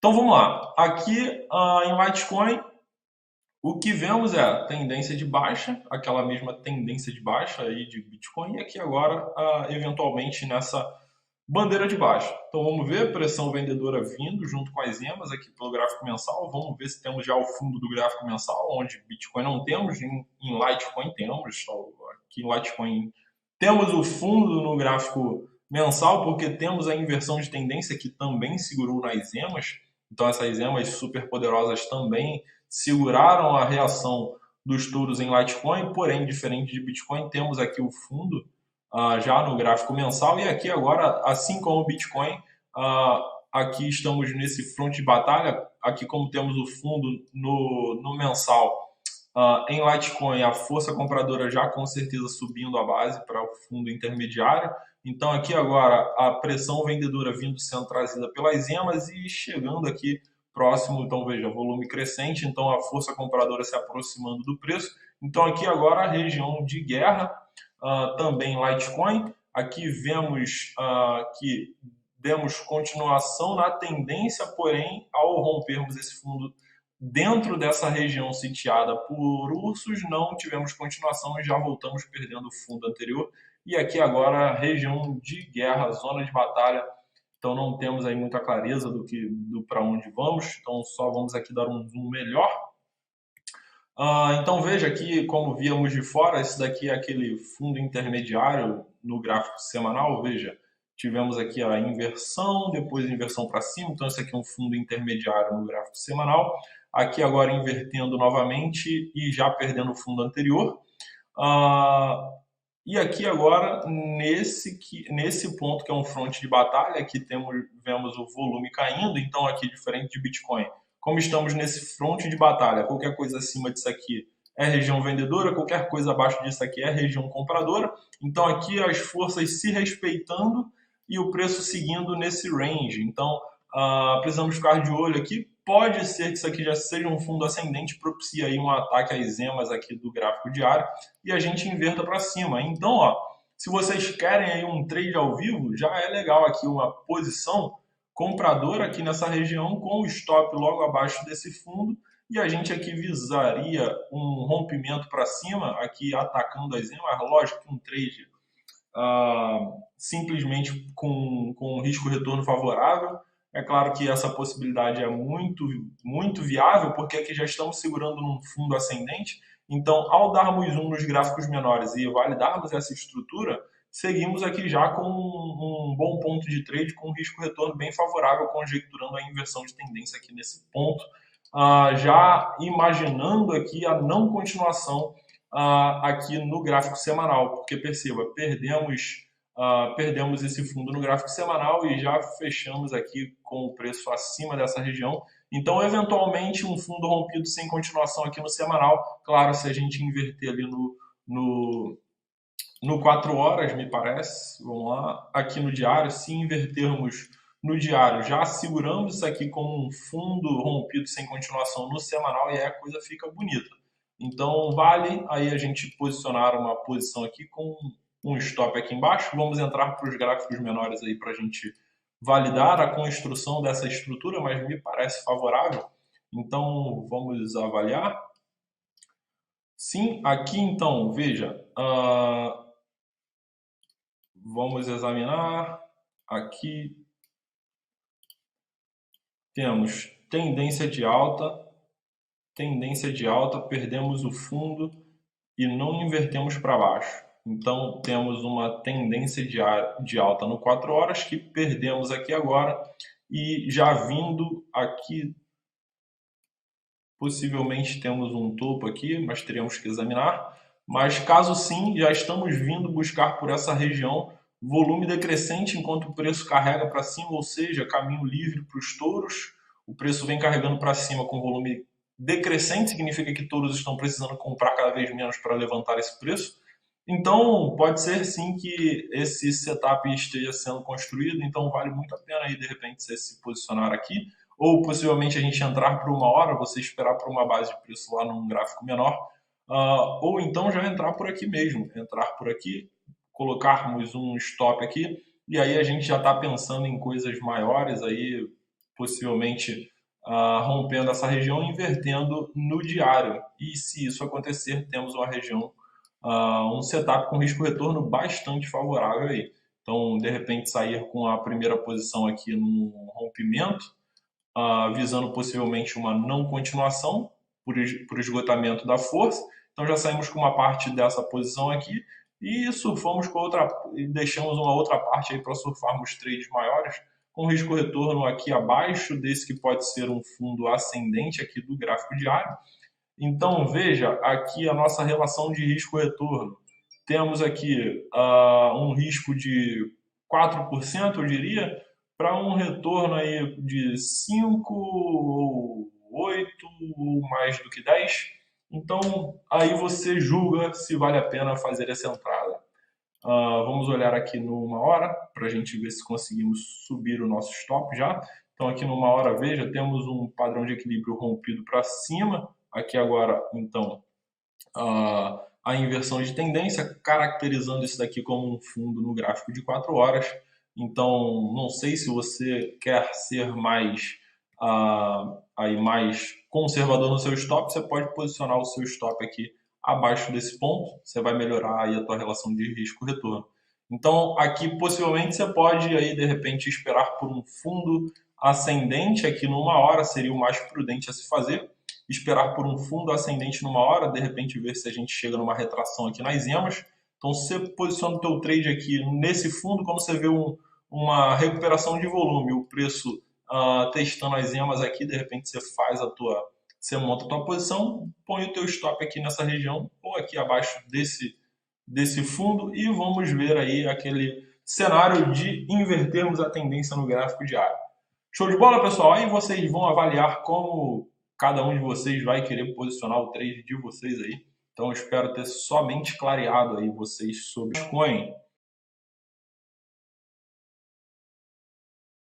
Então vamos lá. Aqui em Litecoin, o que vemos é a tendência de baixa, aquela mesma tendência de baixa aí de Bitcoin, e aqui agora, eventualmente, nessa bandeira de baixa. Então vamos ver, pressão vendedora vindo junto com as EMAs aqui pelo gráfico mensal. Vamos ver se temos já o fundo do gráfico mensal, onde Bitcoin não temos, em Litecoin temos. Aqui em Litecoin temos o fundo no gráfico mensal, porque temos a inversão de tendência que também segurou nas EMAs. Então essas EMAs super poderosas também seguraram a reação dos touros em Litecoin, porém, diferente de Bitcoin, temos aqui o fundo já no gráfico mensal, e aqui agora, assim como o Bitcoin, aqui estamos nesse front de batalha, aqui como temos o fundo no mensal, em Litecoin a força compradora já com certeza subindo a base para o fundo intermediário, então aqui agora a pressão vendedora vindo sendo trazida pelas EMAs e chegando aqui próximo, então veja, volume crescente, então a força compradora se aproximando do preço, então aqui agora a região de guerra, também Litecoin. Aqui vemos que demos continuação na tendência, porém, ao rompermos esse fundo dentro dessa região sitiada por ursos, não tivemos continuação e já voltamos perdendo o fundo anterior. E aqui agora região de guerra, zona de batalha. Então não temos aí muita clareza do para onde vamos. Então só vamos aqui dar um zoom melhor. Então veja aqui, como víamos de fora, esse daqui é aquele fundo intermediário no gráfico semanal. Veja, tivemos aqui a inversão, depois a inversão para cima. Então esse aqui é um fundo intermediário no gráfico semanal. Aqui agora invertendo novamente e já perdendo o fundo anterior. E aqui agora, nesse ponto que é um front de batalha, aqui vemos o volume caindo. Então aqui, diferente de Bitcoin, como estamos nesse front de batalha, qualquer coisa acima disso aqui é região vendedora, qualquer coisa abaixo disso aqui é região compradora. Então aqui as forças se respeitando e o preço seguindo nesse range. Então precisamos ficar de olho aqui. Pode ser que isso aqui já seja um fundo ascendente, propicie aí um ataque às EMAs aqui do gráfico diário e a gente inverta para cima. Então, se vocês querem aí um trade ao vivo, já é legal aqui uma posição comprador aqui nessa região com o stop logo abaixo desse fundo e a gente aqui visaria um rompimento para cima, aqui atacando as EMAs. Lógico que um trade simplesmente com risco-retorno favorável. É claro que essa possibilidade é muito viável, porque aqui já estamos segurando num fundo ascendente. Então, ao darmos zoom nos gráficos menores e validarmos essa estrutura, seguimos aqui já com um bom ponto de trade, com um risco-retorno bem favorável, conjecturando a inversão de tendência aqui nesse ponto, já imaginando aqui a não continuação aqui no gráfico semanal, porque perceba, perdemos esse fundo no gráfico semanal e já fechamos aqui com o preço acima dessa região. Então, eventualmente, um fundo rompido sem continuação aqui no semanal, claro, se a gente inverter ali no 4 horas, me parece, vamos lá, aqui no diário, se invertermos no diário, já seguramos isso aqui como um fundo rompido sem continuação no semanal e aí a coisa fica bonita. Então, vale aí a gente posicionar uma posição aqui com um stop aqui embaixo. Vamos entrar para os gráficos menores aí para a gente validar a construção dessa estrutura, mas me parece favorável. Então, vamos avaliar. Sim, aqui então, veja, vamos examinar. Aqui temos tendência de alta, perdemos o fundo e não invertemos para baixo. Então, temos uma tendência de alta no 4 horas que perdemos aqui agora e já vindo aqui, possivelmente temos um topo aqui, mas teremos que examinar. Mas caso sim, já estamos vindo buscar por essa região volume decrescente enquanto o preço carrega para cima, ou seja, caminho livre para os touros. O preço vem carregando para cima com volume decrescente, significa que touros estão precisando comprar cada vez menos para levantar esse preço. Então, pode ser sim que esse setup esteja sendo construído, então vale muito a pena aí, de repente, você se posicionar aqui, ou possivelmente a gente entrar por uma hora, você esperar por uma base de preço lá num gráfico menor, ou então já entrar por aqui mesmo, entrar por aqui, colocarmos um stop aqui, e aí a gente já está pensando em coisas maiores, aí possivelmente rompendo essa região e invertendo no diário. E se isso acontecer, temos uma região, um setup com risco-retorno bastante favorável aí. Então, de repente, sair com a primeira posição aqui no rompimento, visando possivelmente uma não continuação por esgotamento da força. Então, já saímos com uma parte dessa posição aqui e surfamos com outra, e deixamos uma outra parte aí para surfarmos trades maiores, com risco-retorno aqui abaixo desse que pode ser um fundo ascendente aqui do gráfico diário. Então, veja aqui a nossa relação de risco-retorno. Temos aqui um risco de 4%, eu diria, para um retorno aí de 5 ou 8 ou mais do que 10. Então, aí você julga se vale a pena fazer essa entrada. Vamos olhar aqui numa hora, para a gente ver se conseguimos subir o nosso stop já. Então, aqui numa hora, veja, temos um padrão de equilíbrio rompido para cima. Aqui agora, então, a inversão de tendência, caracterizando isso daqui como um fundo no gráfico de 4 horas. Então, não sei se você quer ser mais, mais conservador no seu stop, você pode posicionar o seu stop aqui abaixo desse ponto, você vai melhorar aí a tua relação de risco-retorno. Então, aqui possivelmente você pode aí de repente esperar por um fundo ascendente aqui numa hora, seria o mais prudente a se fazer. Esperar por um fundo ascendente numa hora, de repente ver se a gente chega numa retração aqui nas EMAs. Então, você posiciona o teu trade aqui nesse fundo, quando você vê uma recuperação de volume, o preço testando as EMAs aqui, de repente você monta a tua posição, põe o teu stop aqui nessa região ou aqui abaixo desse fundo e vamos ver aí aquele cenário de invertermos a tendência no gráfico diário. Show de bola, pessoal? Aí vocês vão avaliar como cada um de vocês vai querer posicionar o trade de vocês aí. Então, eu espero ter somente clareado aí vocês sobre Bitcoin.